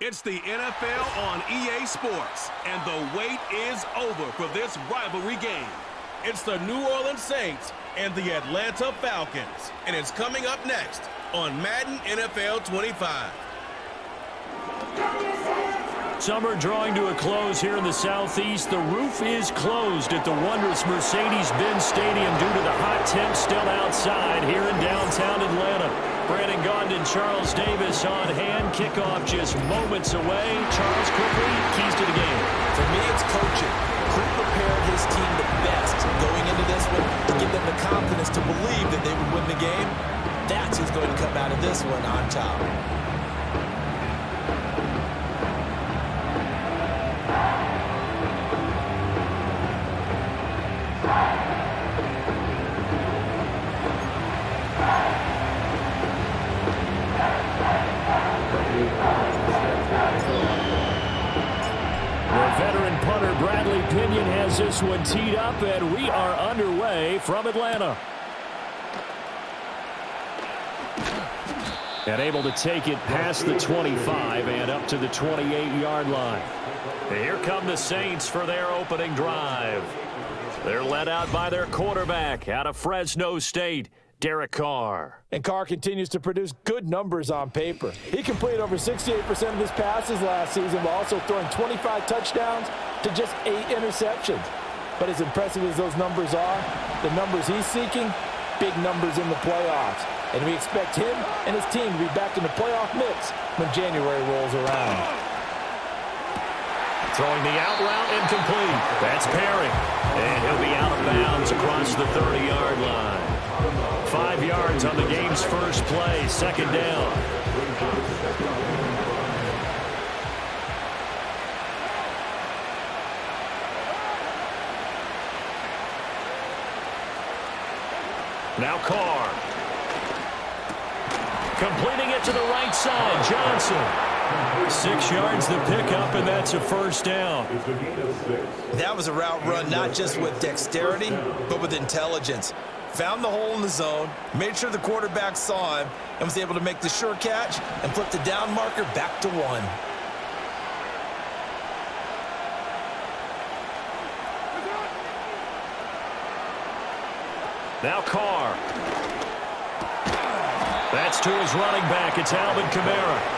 It's the NFL on EA Sports, and the wait is over for this rivalry game. It's the New Orleans Saints and the Atlanta Falcons, and it's coming up next on Madden NFL 25. Summer drawing to a close here in the Southeast. The roof is closed at the wondrous Mercedes-Benz Stadium due to the hot temps still outside here in downtown Atlanta. Brandon Gaudin and Charles Davis on hand. Kickoff just moments away. Charles, quickly, keys to the game. For me, it's coaching. Who prepared his team the best going into this one to give them the confidence to believe that they would win the game? That's who's going to come out of this one on top. The veteran punter Bradley Pinion has this one teed up, and we are underway from Atlanta. And able to take it past the 25 and up to the 28-yard line. Here come the Saints for their opening drive. They're led out by their quarterback out of Fresno State, Derek Carr. And Carr continues to produce good numbers on paper. He completed over 68% of his passes last season while also throwing 25 touchdowns to just 8 interceptions. But as impressive as those numbers are, the numbers he's seeking, big numbers in the playoffs. And we expect him and his team to be back in the playoff mix when January rolls around. Throwing the out route incomplete. That's Perry. And he'll be out of bounds across the 30-yard line. 5 yards on the game's first play, second down. Now Carr. Completing it to the right side, Johnson. 6 yards the pickup, and that's a first down. That was a route run not just with dexterity, but with intelligence. Found the hole in the zone, made sure the quarterback saw him, and was able to make the sure catch and flip the down marker back to 1. Now Carr. That's to his running back. It's Alvin Kamara.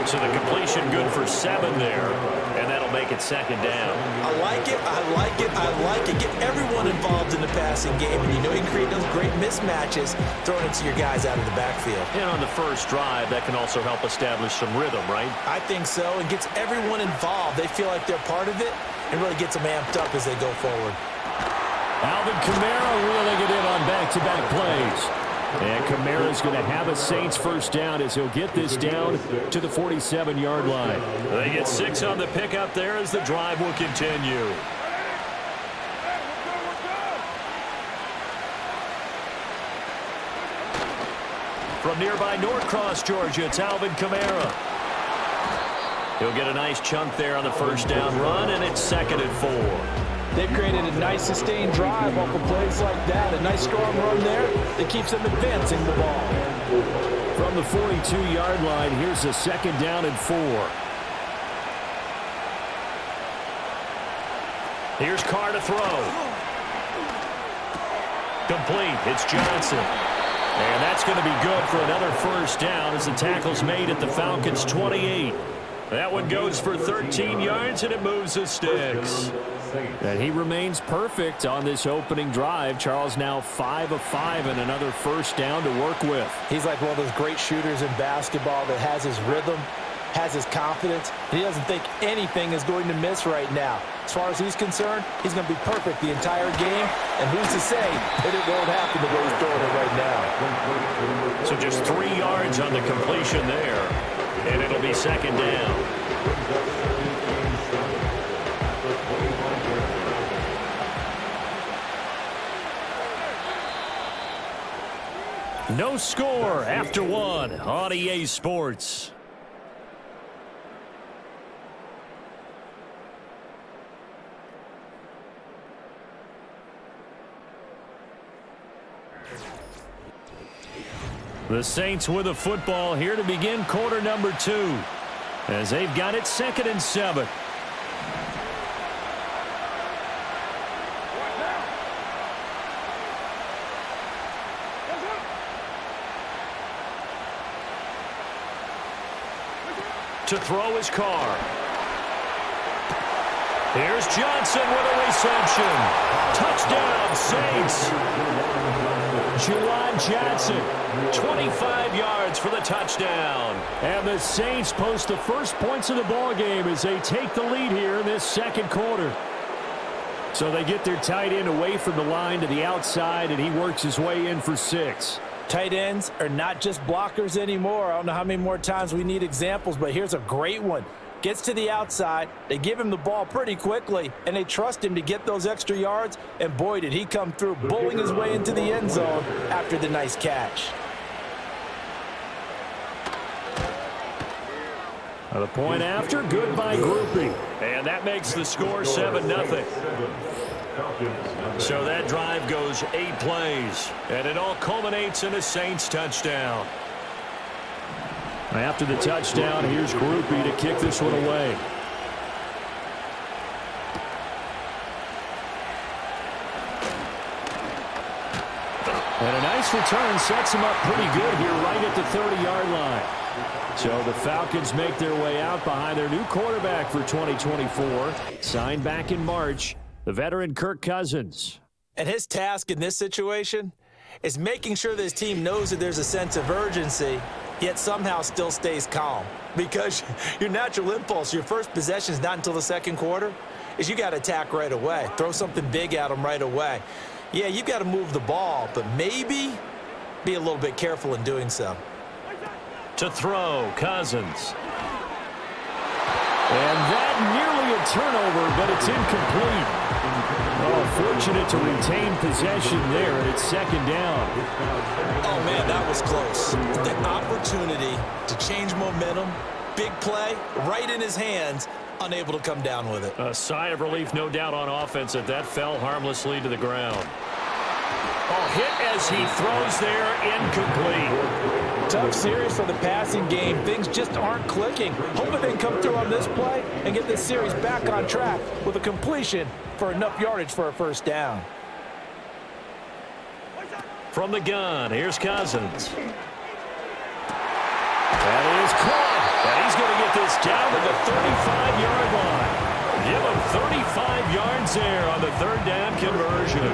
So the completion good for 7 there, and that'll make it second down. I like it, I like it, I like it. Get everyone involved in the passing game, and you know you create those great mismatches throwing it to your guys out of the backfield. And on the first drive, that can also help establish some rhythm, right? I think so, and gets everyone involved. They feel like they're part of it, and really gets them amped up as they go forward. Alvin Kamara reeling it in on back-to-back plays. And Kamara's going to have a Saints first down as he'll get this down to the 47-yard line. They get 6 on the pickup there as the drive will continue. From nearby Norcross, Georgia, it's Alvin Kamara. He'll get a nice chunk there on the first down run, and it's 2nd and 4. They've created a nice sustained drive off of plays like that. A nice strong run there that keeps them advancing the ball. From the 42-yard line, here's a 2nd down and 4. Here's Carr to throw. Complete. It's Johnson. And that's going to be good for another first down as the tackle's made at the Falcons' 28. That one goes for 13 yards, and it moves the sticks. And he remains perfect on this opening drive. Charles now 5 of 5 and another first down to work with. He's like one of those great shooters in basketball that has his rhythm, has his confidence, and he doesn't think anything is going to miss right now. As far as he's concerned, he's going to be perfect the entire game, and who's to say that it won't happen the way he's throwing it right now. So just 3 yards on the completion there, and it'll be 2nd down. No score after 1 on EA Sports. The Saints with a football here to begin quarter number 2. as they've got it 2nd and 7. To throw his car. Here's Johnson with a reception. Touchdown, Saints. Juwan Johnson, 25 yards for the touchdown. And the Saints post the first points of the ball game as they take the lead here in this 2nd quarter. So they get their tight end away from the line to the outside, and he works his way in for 6. Tight ends are not just blockers anymore. I don't know how many more times we need examples, but here's a great one. Gets to the outside, they give him the ball pretty quickly, and they trust him to get those extra yards, and boy, did he come through, bowling his way into the end zone after the nice catch. The point after, good by grouping. And that makes the score 7-0. So that drive goes 8 plays, and it all culminates in a Saints touchdown. After the touchdown, here's Groupie to kick this one away. And a nice return sets him up pretty good here right at the 30-yard line. So the Falcons make their way out behind their new quarterback for 2024, signed back in March, the veteran Kirk Cousins. And his task in this situation is making sure that his team knows that there's a sense of urgency, yet somehow still stays calm. Because your natural impulse, your first possession is not until the 2nd quarter, is you got to attack right away. Throw something big at them right away. Yeah, you got to move the ball, but maybe be a little bit careful in doing so. To throw, Cousins. And that nearly a turnover, but it's incomplete. Oh, fortunate to retain possession there, and it's 2nd down. Oh, man, that was close. The opportunity to change momentum, big play, right in his hands, unable to come down with it. A sigh of relief, no doubt, on offense that fell harmlessly to the ground. Oh, hit as he throws there, incomplete. Tough series for the passing game. Things just aren't clicking. Hoping they can come through on this play and get this series back on track with a completion for enough yardage for a 1st down. From the gun, here's Cousins. That is caught. And he's going to get this down to the 35-yard line. Give him 35 yards there on the 3rd down conversion.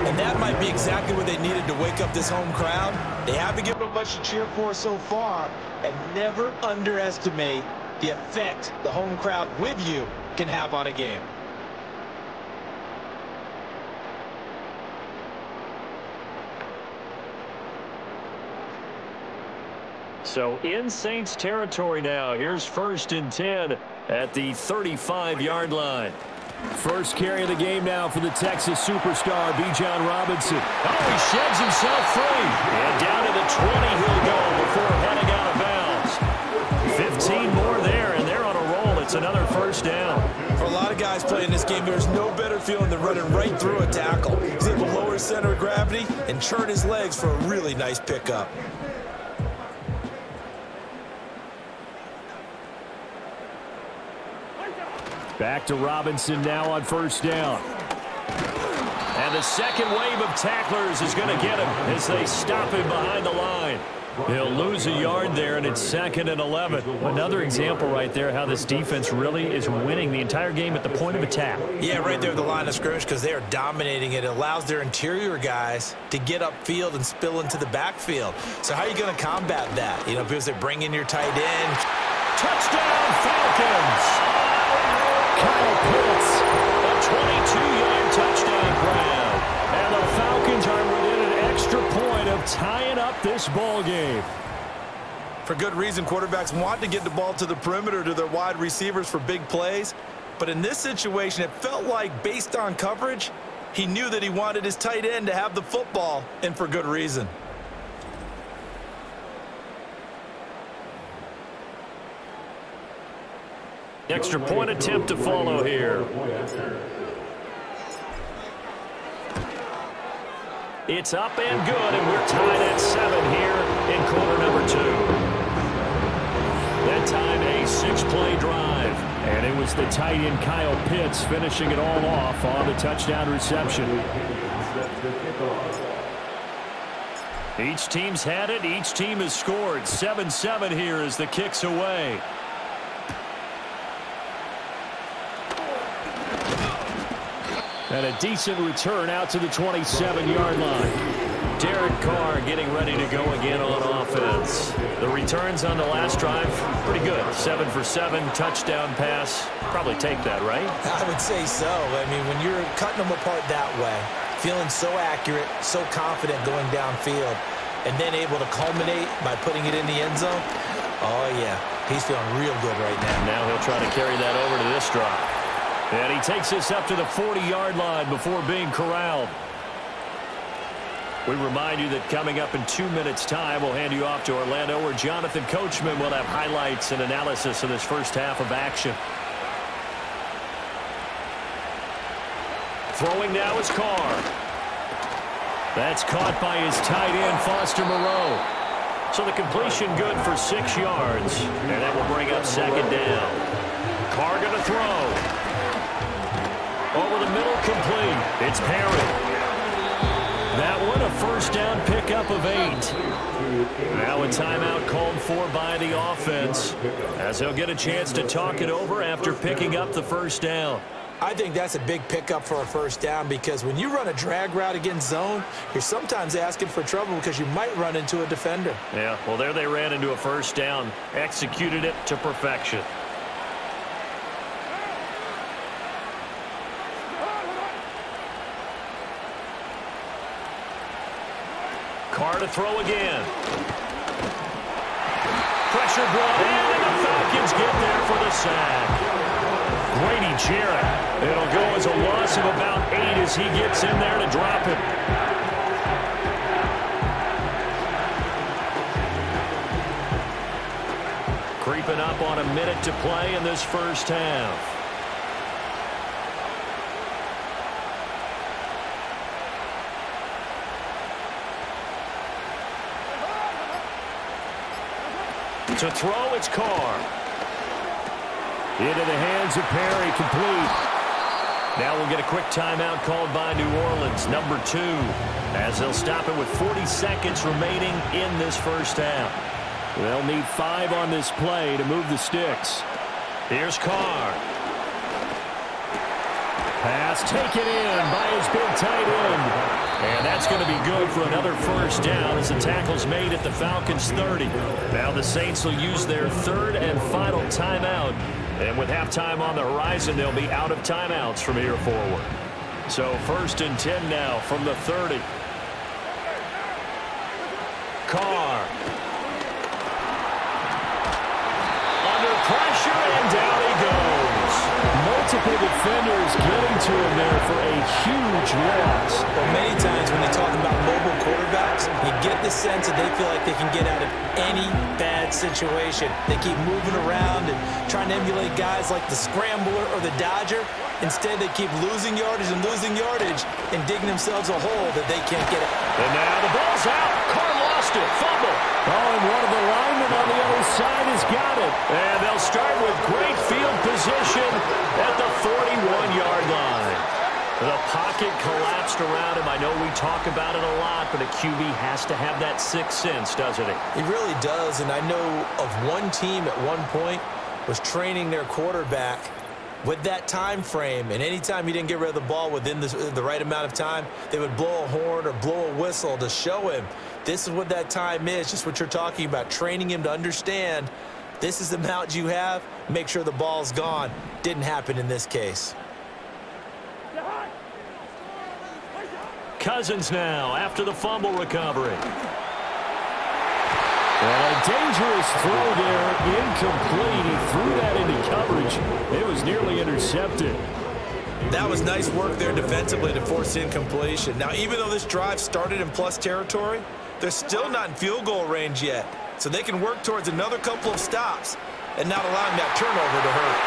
And that might be exactly what they needed to wake up this home crowd. They haven't given them much to cheer for so far, and never underestimate the effect the home crowd with you can have on a game. So in Saints territory now. Here's 1st and 10 at the 35-yard line. First carry of the game now for the Texas superstar, Bijan Robinson. Oh, he sheds himself free. And down to the 20 he'll go before heading out of bounds. 15 more there, and they're on a roll. It's another 1st down. For a lot of guys playing this game, there's no better feeling than running right through a tackle. He's able to lower his center of gravity and churn his legs for a really nice pickup. Back to Robinson now on 1st down. And the second wave of tacklers is going to get him as they stop him behind the line. He'll lose a yard there, and it's 2nd and 11. Another example right there how this defense really is winning the entire game at the point of attack. Yeah, right there at the line of scrimmage because they are dominating it. It allows their interior guys to get upfield and spill into the backfield. So how are you going to combat that? You know, because they bring in your tight end. Touchdown, Falcons! Kyle Pitts, a 22-yard touchdown grab. And the Falcons are within an extra point of tying up this ball game. For good reason, quarterbacks want to get the ball to the perimeter to their wide receivers for big plays. But in this situation, it felt like, based on coverage, he knew that he wanted his tight end to have the football, and for good reason. Extra point attempt to follow here. It's up and good, and we're tied at 7 here in quarter number 2. That time a 6-play drive. And it was the tight end Kyle Pitts finishing it all off on the touchdown reception. Each team's had it. Each team has scored. 7-7 here as the kick's away. And a decent return out to the 27-yard line. Derek Carr getting ready to go again on offense. The returns on the last drive, pretty good. 7 for 7, touchdown pass. Probably take that, right? I would say so. I mean, when you're cutting them apart that way, feeling so accurate, so confident going downfield, and then able to culminate by putting it in the end zone, oh, yeah, he's feeling real good right now. Now he'll try to carry that over to this drive. And he takes this up to the 40-yard line before being corralled. We remind you that coming up in 2 minutes' time, we'll hand you off to Orlando, where Jonathan Coachman will have highlights and analysis of this first half of action. Throwing now is Carr. That's caught by his tight end, Foster Moreau. So the completion good for 6 yards, and that will bring up second down. Carr going to throw. Over the middle, complete. It's Perry. That one, a first down pickup of 8. Now a timeout called for by the offense, as he'll get a chance to talk it over after picking up the first down. I think that's a big pickup for a first down, because when you run a drag route against zone, you're sometimes asking for trouble because you might run into a defender. Yeah, well, there they ran into a first down, executed it to perfection. Carr to throw again. Pressure brought in, and the Falcons get there for the sack. Grady Jarrett. It'll go as a loss of about 8 as he gets in there to drop it. Creeping up on a minute to play in this first half. To throw, it's Carr. Into the hands of Perry, complete. Now we'll get a quick timeout called by New Orleans, number 2, as they'll stop it with 40 seconds remaining in this first half. They'll need 5 on this play to move the sticks. Here's Carr. Pass taken in by his big tight end. And that's going to be good for another first down as the tackle's made at the Falcons' 30. Now the Saints will use their 3rd and final timeout. And with halftime on the horizon, they'll be out of timeouts from here forward. So 1st and 10 now from the 30. Carr. Under pressure, and down he goes. Multiple defenders getting to him there for a huge loss. Well, many times when they talk about mobile quarterbacks, you get the sense that they feel like they can get out of any bad situation. They keep moving around and trying to emulate guys like the Scrambler or the Dodger. Instead, they keep losing yardage and digging themselves a hole that they can't get out. And now the ball's out. Carr lost it. Fumble. Oh, and one of the linemen on the other side has got it. And they'll start with great field position at the 41-yard line. The pocket collapsed around him. I know we talk about it a lot, but a QB has to have that sixth sense, doesn't he? He really does, and I know of one team at one point was training their quarterback with that time frame, and anytime he didn't get rid of the ball within the right amount of time, they would blow a horn or blow a whistle to show him this is what that time is, just what you're talking about, training him to understand this is the amount you have, make sure the ball's gone. Didn't happen in this case. Cousins now after the fumble recovery. And a dangerous throw there, incomplete. He threw that into coverage. It was nearly intercepted. That was nice work there defensively to force incompletion. Now, even though this drive started in plus territory, they're still not in field goal range yet. So they can work towards another couple of stops and not allowing that turnover to hurt.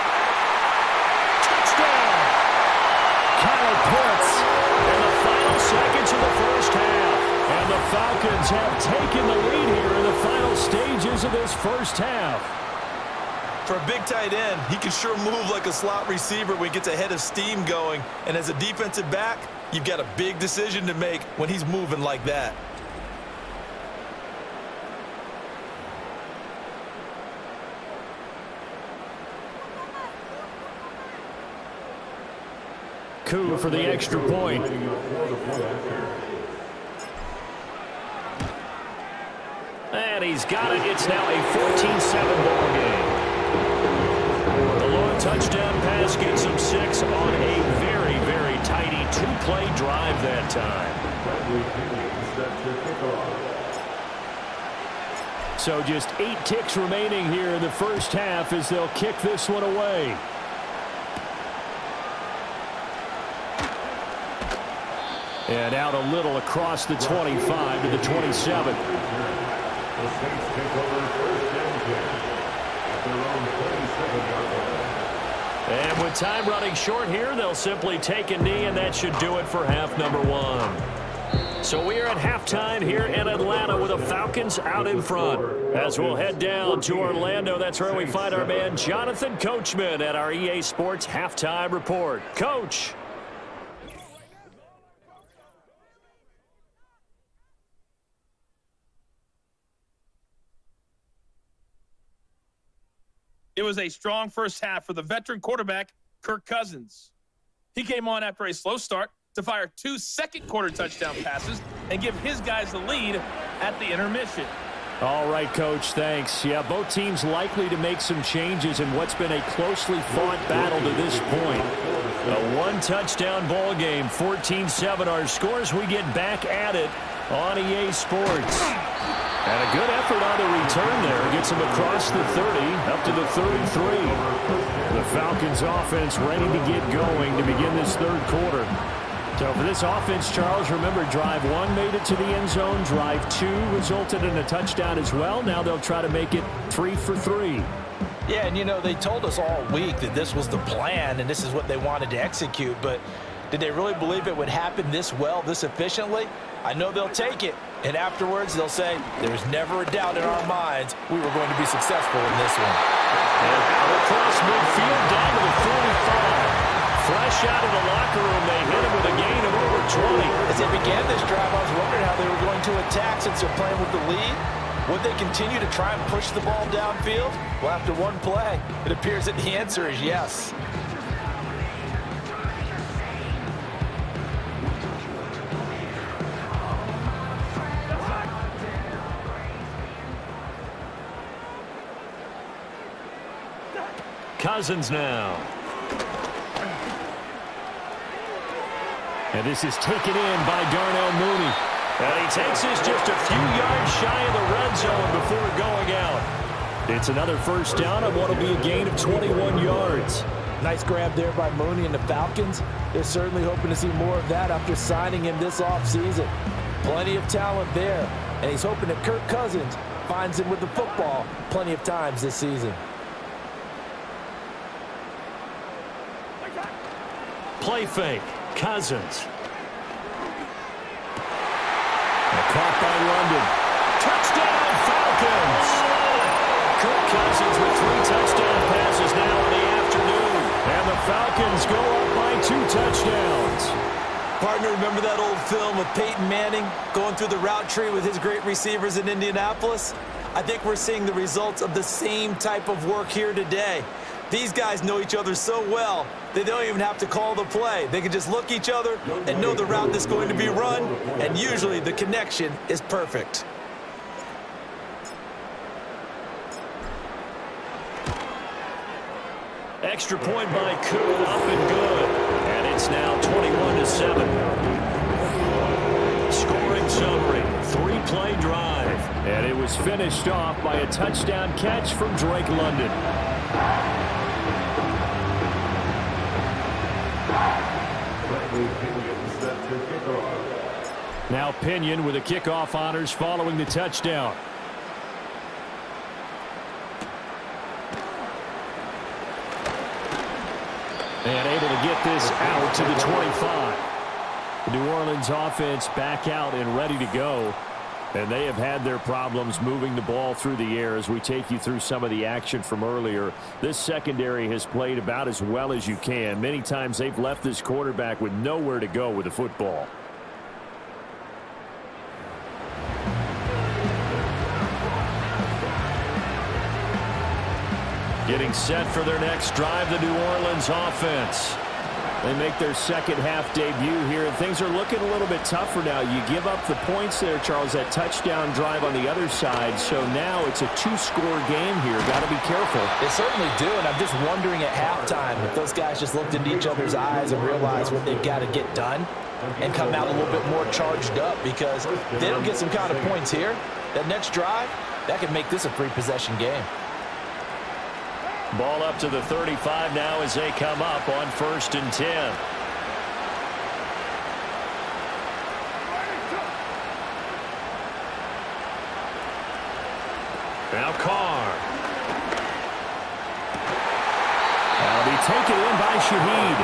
Touchdown! Kyle Pitts in the final seconds of the first half. And the Falcons have taken the lead here in the final stages of this first half. For a big tight end, he can sure move like a slot receiver when he gets a head of steam going. And as a defensive back, you've got a big decision to make when he's moving like that. Coup for the extra point. And he's got it. It's now a 14-7 ball game. The long touchdown pass gets him 6 on a very, very tidy two-play drive that time. So just 8 ticks remaining here in the first half as they'll kick this one away. And out a little across the 25 to the 27. And with time running short here, they'll simply take a knee, and that should do it for half number 1. So we are at halftime here in Atlanta with the Falcons out in front. As we'll head down to Orlando, that's where we find our man Jonathan Coachman at our EA Sports Halftime Report. Coach. It was a strong first half for the veteran quarterback, Kirk Cousins. He came on after a slow start to fire 2 second-quarter touchdown passes and give his guys the lead at the intermission. All right, Coach, thanks. Yeah, both teams likely to make some changes in what's been a closely fought battle to this point. A one-touchdown ball game, 14-7 our scores. We get back at it on EA Sports. And a good effort on the return there. Gets him across the 30, up to the 33. The Falcons offense ready to get going to begin this third quarter. So for this offense, Charles, remember, drive 1 made it to the end zone. Drive 2 resulted in a touchdown as well. Now they'll try to make it 3 for 3. Yeah, and, you know, they told us all week that this was the plan and this is what they wanted to execute. But did they really believe it would happen this well, this efficiently? I know they'll take it. And afterwards, they'll say, there's never a doubt in our minds we were going to be successful in this one. And across midfield down to the 45. Fresh out of the locker room, they hit him with a gain of over 20. As they began this drive, I was wondering how they were going to attack since they're playing with the lead. Would they continue to try and push the ball downfield? Well, after one play, it appears that the answer is yes. Cousins now. And this is taken in by Darnell Mooney. And he takes this just a few yards shy of the red zone before going out. It's another first down on what will be a gain of 21 yards. Nice grab there by Mooney and the Falcons. They're certainly hoping to see more of that after signing him this offseason. Plenty of talent there, and he's hoping that Kirk Cousins finds him with the football plenty of times this season. Play fake. Cousins. Caught by London. Touchdown, Falcons! Kirk Cousins with 3 touchdown passes now in the afternoon. And the Falcons go up by 2 touchdowns. Partner, remember that old film of Peyton Manning going through the route tree with his great receivers in Indianapolis? I think we're seeing the results of the same type of work here today. These guys know each other so well, they don't even have to call the play. They can just look each other and know the route that's going to be run, and usually the connection is perfect. Extra point by Coup, up and good. And it's now 21-7. Scoring summary, 3-play drive. And it was finished off by a touchdown catch from Drake London. Now Pinion with the kickoff honors following the touchdown. And able to get this out to the 25. The New Orleans offense back out and ready to go. And they have had their problems moving the ball through the air as we take you through some of the action from earlier. This secondary has played about as well as you can. Many times they've left this quarterback with nowhere to go with the football. Getting set for their next drive, the New Orleans offense. They make their second half debut here, and things are looking a little bit tougher now. You give up the points there, Charles, that touchdown drive on the other side, so now it's a two-score game here. Got to be careful. They certainly do, and I'm just wondering at halftime if those guys just looked into each other's eyes and realized what they've got to get done and come out a little bit more charged up, because if they don't get some kind of points here, that next drive, that could make this a three-possession game. Ball up to the 35 now as they come up on 1st and 10. Now Carr. That'll be taken in by Shaheed.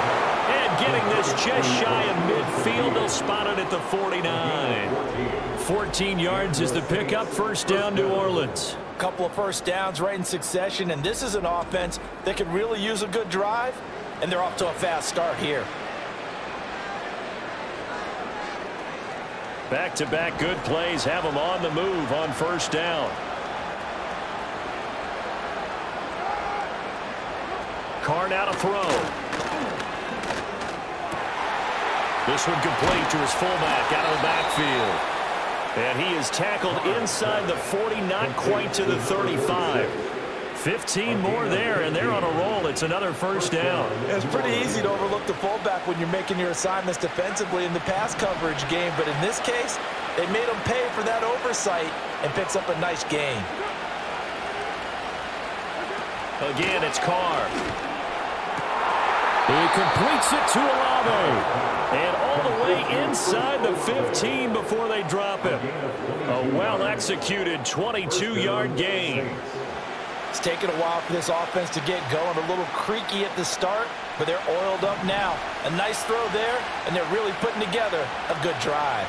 And getting this just shy of midfield. They'll spot it at the 49. 14 yards is the pickup. First down, New Orleans. Couple of first downs right in succession, and this is an offense that could really use a good drive, and they're off to a fast start here. Back-to-back good plays have them on the move on first down. Carr now to throw. This one complete to his fullback out of the backfield. And he is tackled inside the 40, not quite to the 35. 15 more there, and they're on a roll. It's another first down. It's pretty easy to overlook the fullback when you're making your assignments defensively in the pass coverage game, but in this case, they made him pay for that oversight and picks up a nice gain. Again, it's Carr. He completes it to Olave. And all the way inside the 15 before they drop him. A well-executed 22-yard gain. It's taken a while for this offense to get going. A little creaky at the start, but they're oiled up now. A nice throw there, and they're really putting together a good drive.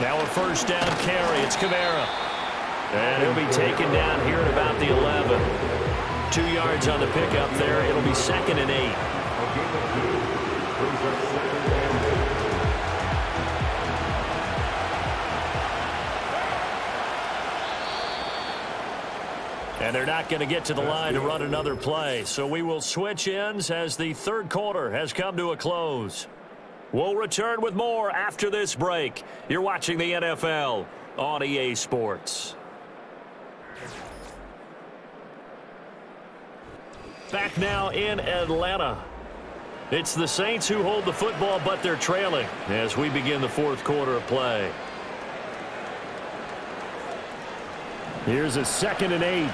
Now a first down carry. It's Kamara. And he'll be taken down here at about the 11. 2 yards on the pickup there. It'll be 2nd and 8. And they're not going to get to the line to run another play. So we will switch ends as the third quarter has come to a close. We'll return with more after this break. You're watching the NFL on EA Sports. Back now in Atlanta. It's the Saints who hold the football, but they're trailing as we begin the fourth quarter of play. Here's a 2nd and 8.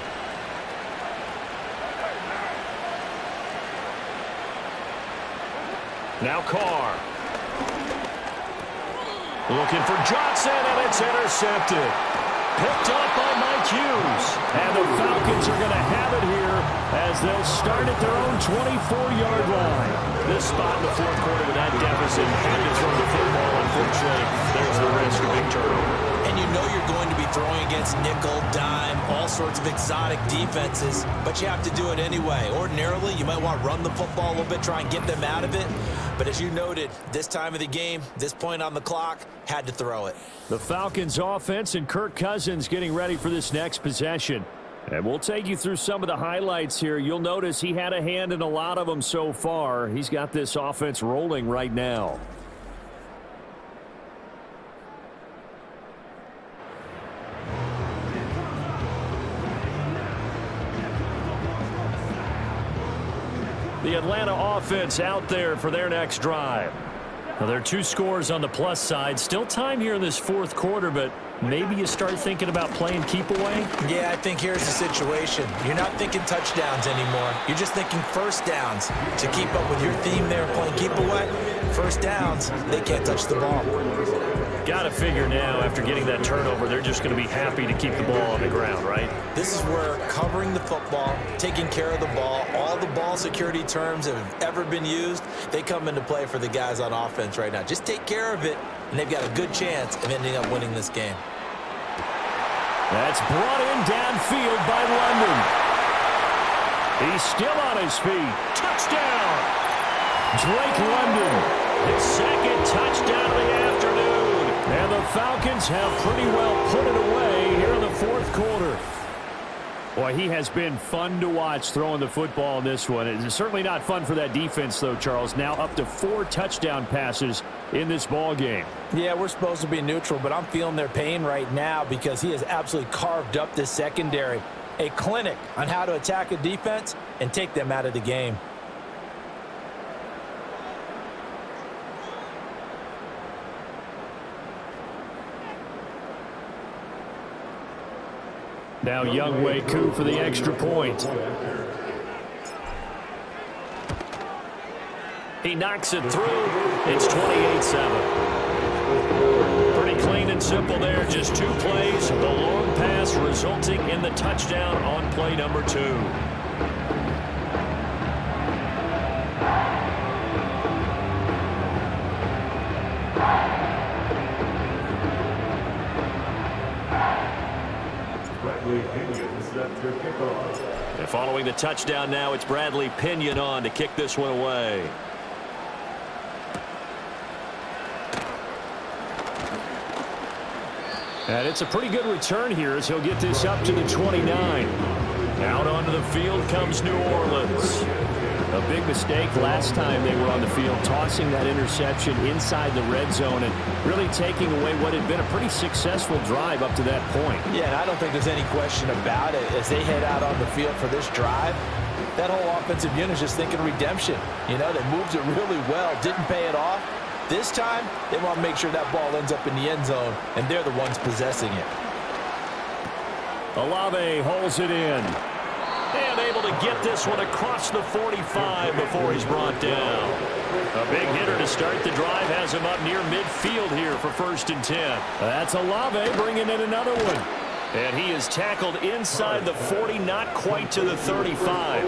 Now Carr. Looking for Johnson, and it's intercepted. Picked up by Mike Hughes. And the Falcons are going to have it here as they'll start at their own 24-yard line. This spot in the fourth quarter with that deficit had to throw the football. Unfortunately, there's the risk of big turnover. And you know you're going to be throwing against nickel, dime, all sorts of exotic defenses, but you have to do it anyway. Ordinarily, you might want to run the football a little bit, try and get them out of it. But as you noted, this time of the game, this point on the clock, had to throw it. The Falcons offense and Kirk Cousins getting ready for this next possession. And we'll take you through some of the highlights here. You'll notice he had a hand in a lot of them so far. He's got this offense rolling right now. The Atlanta offense out there for their next drive. Now, there are 2 scores on the plus side. Still time here in this fourth quarter, but maybe you start thinking about playing keep away? Yeah, I think here's the situation. You're not thinking touchdowns anymore. You're just thinking first downs. To keep up with your theme there, playing keep away, first downs, they can't touch the ball. got to figure now, after getting that turnover, they're just going to be happy to keep the ball on the ground, right? This is where covering the football, taking care of the ball, all the ball security terms that have ever been used, they come into play for the guys on offense right now. Just take care of it, and they've got a good chance of ending up winning this game. That's brought in downfield by London. He's still on his feet. Touchdown! Drake London. His second touchdown of the afternoon. And the Falcons have pretty well put it away here in the fourth quarter. Boy, he has been fun to watch throwing the football in this one. It's certainly not fun for that defense, though, Charles. Now up to 4 touchdown passes in this ball game. Yeah, we're supposed to be neutral, but I'm feeling their pain right now because he has absolutely carved up this secondary. A clinic on how to attack a defense and take them out of the game. Now Younghoe Koo for the extra point. He knocks it through. It's 28-7. Pretty clean and simple there. Just 2 plays. The long pass resulting in the touchdown on play number 2. And following the touchdown now, it's Bradley Pinion on to kick this one away. And it's a pretty good return here as he'll get this up to the 29. Out onto the field comes New Orleans. A big mistake last time they were on the field, tossing that interception inside the red zone and really taking away what had been a pretty successful drive up to that point. Yeah, and I don't think there's any question about it. As they head out on the field for this drive, that whole offensive unit is just thinking redemption. You know, they moved it really well, didn't pay it off. This time, they want to make sure that ball ends up in the end zone, and they're the ones possessing it. Olave holds it in. And able to get this one across the 45 before he's brought down. A big hitter to start the drive has him up near midfield here for 1st and 10. That's Olave bringing in another one. And he is tackled inside the 40, not quite to the 35.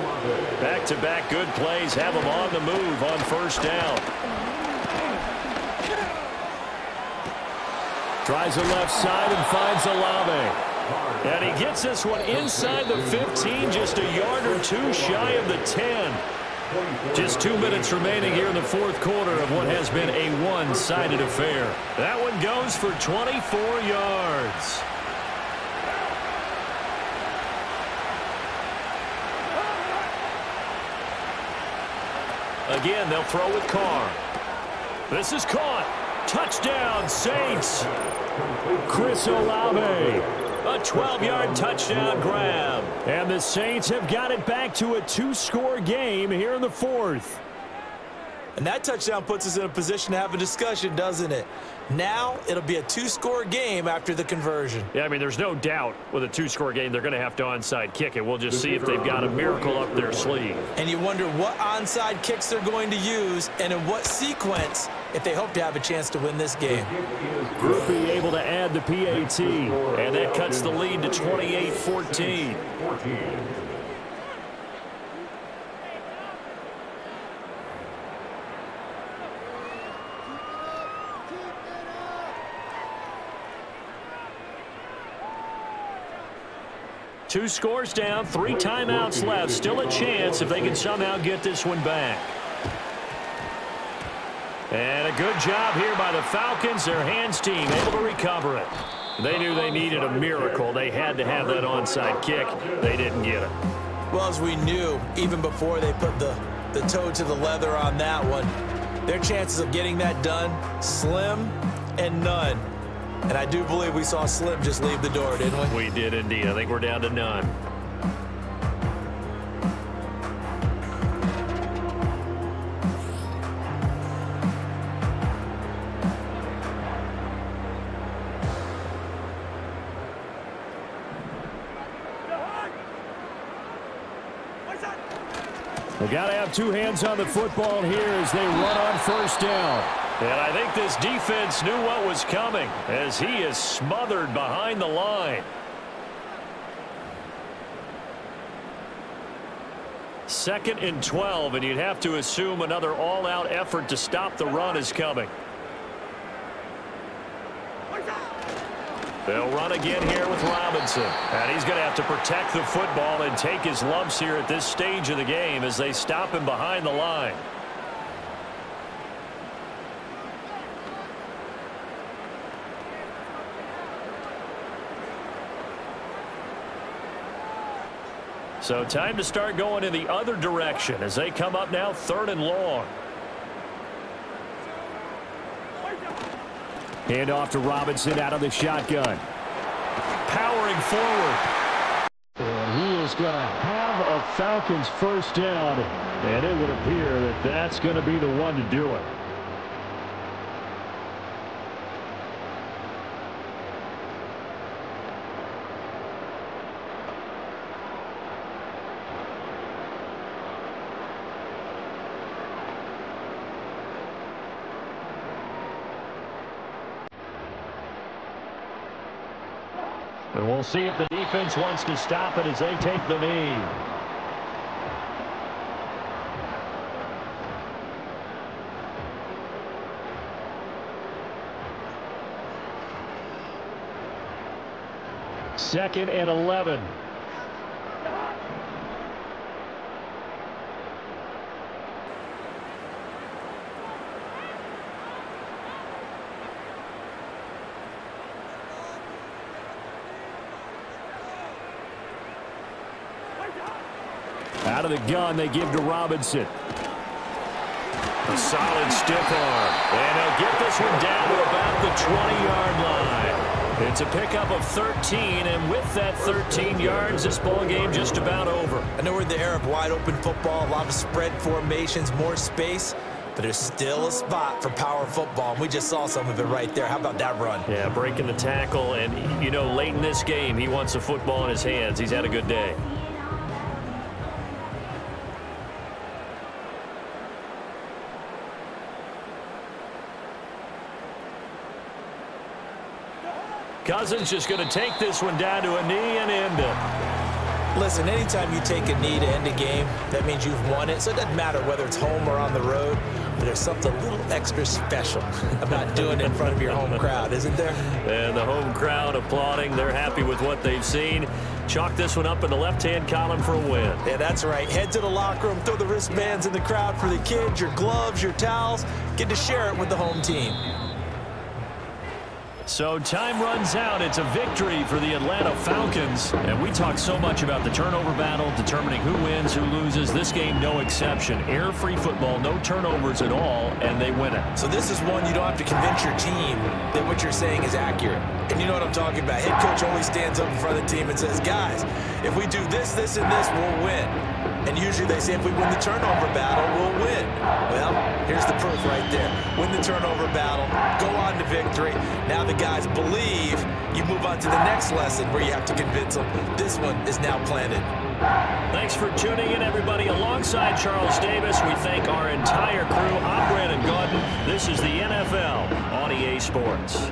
Back-to-back good plays have him on the move on 1st down. Tries the left side and finds Olave. And he gets this one inside the 15, just a yard or 2 shy of the 10. Just 2 minutes remaining here in the fourth quarter of what has been a one-sided affair. That one goes for 24 yards. Again, they'll throw with Carr. This is caught. Touchdown, Saints. Chris Olave. A 12-yard touchdown grab. And the Saints have got it back to a 2-score game here in the fourth. And that touchdown puts us in a position to have a discussion, doesn't it? Now it'll be a 2-score game after the conversion. Yeah, I mean, there's no doubt with a 2-score game they're going to have to onside kick it. We'll just see if they've got a miracle up their sleeve. And you wonder what onside kicks they're going to use and in what sequence if they hope to have a chance to win this game. Groupie able to add the PAT, and that cuts the lead to 28-14. Two scores down, 3 timeouts left. Still a chance if they can somehow get this one back. And a good job here by the Falcons. Their hands team able to recover it. They knew they needed a miracle. They had to have that onside kick. They didn't get it. Well, as we knew, even before they put the toe to the leather on that one, their chances of getting that done, slim and none. And I do believe we saw Slim just leave the door, didn't we? We did indeed. I think we're down to none. We got to have 2 hands on the football here as they run on 1st down. And I think this defense knew what was coming as he is smothered behind the line. Second and 12, and you'd have to assume another all-out effort to stop the run is coming. They'll run again here with Robinson. And he's going to have to protect the football and take his lumps here at this stage of the game as they stop him behind the line. So time to start going in the other direction as they come up now 3rd and long. Hand off to Robinson out of the shotgun. Powering forward. And he is going to have a Falcons first down. And it would appear that that's going to be the one to do it. And we'll see if the defense wants to stop it as they take the knee. Second and 11. Out of the gun, they give to Robinson. A solid stiff arm. And he'll get this one down to about the 20-yard line. It's a pickup of 13, and with that 13 yards, this ball game just about over. I know we're in the era of wide-open football, a lot of spread formations, more space, but there's still a spot for power football, and we just saw some of it right there. How about that run? Yeah, breaking the tackle, and, you know, late in this game, he wants the football in his hands. He's had a good day. Cousins just going to take this one down to a knee and end it. Listen, anytime you take a knee to end a game, that means you've won it. So it doesn't matter whether it's home or on the road, but there's something a little extra special about doing it in front of your home crowd, isn't there? And the home crowd applauding. They're happy with what they've seen. Chalk this one up in the left-hand column for a win. Yeah, that's right. Head to the locker room, throw the wristbands in the crowd for the kids, your gloves, your towels. Get to share it with the home team. So time runs out. It's a victory for the Atlanta Falcons. And we talk so much about the turnover battle, determining who wins, who loses. This game, no exception. Air-free football, no turnovers at all, and they win it. So this is one you don't have to convince your team that what you're saying is accurate. And you know what I'm talking about. Head coach always stands up in front of the team and says, guys, if we do this, this, and this, we'll win. And usually they say if we win the turnover battle, we'll win. Well, here's the proof right there. Win the turnover battle, go on to victory. Now the guys believe. You move on to the next lesson where you have to convince them. This one is now planted. Thanks for tuning in, everybody. Alongside Charles Davis, we thank our entire crew. I'm Brandon Gaudin. This is the NFL on EA Sports.